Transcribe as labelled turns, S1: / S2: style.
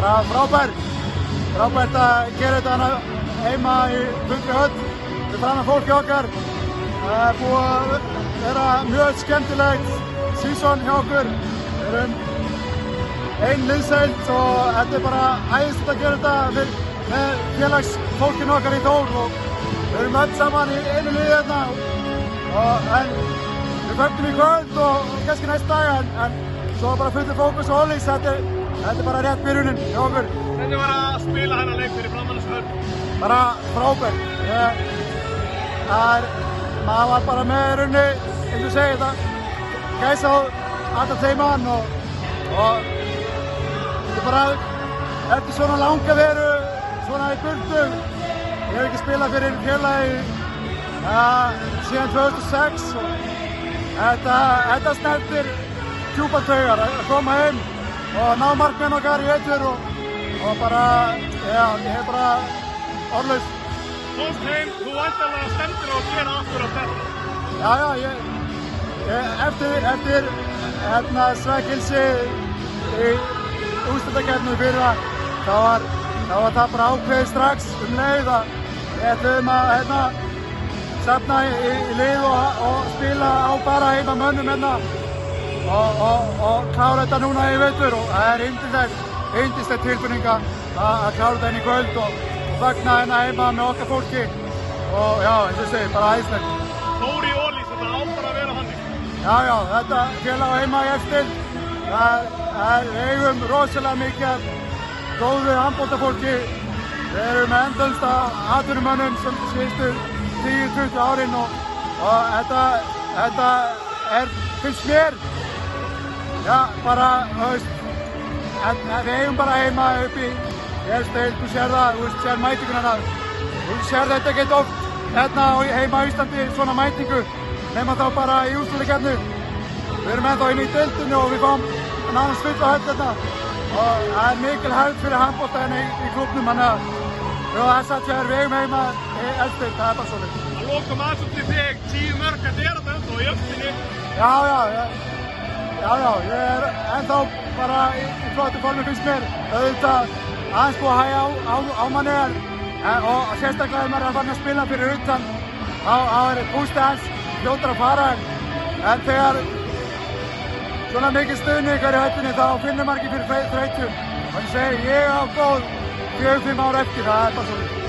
S1: Bara frábært að gera þetta hana heima í fullri höll við framan fólki okkar. Það er búið að vera mjög skemmtilegt sísón hjá okkur. Við erum ein liðsheild og þetta er bara æðislegt að gera þetta með félagsfólkinu okkar í Þór og við erum öll saman í einu liði hérna. En við fögnum í kvöld og kannski næsta dag en svo bara fullur fókus og ólís. Þetta er bara rétt byrjunin hjá okkur.
S2: Hvernig var að spila hérna leik fyrir framan þessu höll?
S1: Bara frábært. Maður var bara með runni, eins og segja þetta, gæsahúð allan tímann og þetta bara eftir svona langa veru, svona í burtu. Ég hef ekki spilað fyrir félagi síðan 2006 og þetta snertir djúpar taugar að koma heim og ná markmenn okkar í vetur og bara, ég hef bara orðlaus.
S2: Komst heim, þú væntanlega stendur á að gera akkurat þetta.
S1: Já, eftir svekkelsi í úrslitakeppni fyrra, þá var það bara ákveðið strax leið að við ætluðum að safna í lið og spila á bara heima mönnum og klára þetta núna í vetur og það er yndislegt tilfinning að klára þetta í kvöld og fagna heima með okkar fólki og já, eins og segi, bara æðislegt.
S2: Þór í Ólís, þetta á bara að vera þannig.
S1: Já, þetta félag heima í eftir. Við eigum rosalega mikið af góðu handboltafólki. Við erum með endalaust atvinnumönnum sem síðustu 10-20 árin og þetta finnst mér, bara, við eigum bara heima upp í Deild, þú sér það, þú sér mætinguna, þú sér þetta ekkert oft hérna heima á Íslandi, svona mætingu, nema þá bara í úrslitakeppni. Við erum ennþá inn í deildinni og við fáum nánast fulla höll hérna og það er mikil hefð fyrir handbolta hérna í klúbbnum, þannig að við eigum heima í Eldsteild, það er bara svolítið.
S2: Að lokum aðeins til þig, 10 mörk, þetta er þetta ennþá í öftinni?
S1: Já, ég er ennþá bara í flottu formi finnst mér, auðvitað aðeins búið að hægja á manni og sérstaklega ef maður er að fara að spila fyrir utan þá er bústið hans fljótar að fara en þegar svona mikið stuðning er í höllinni þá finnur maður ekki fyrir þreytum og ég segi ég á góð 4-5 ár eftir, það er bara svolítið.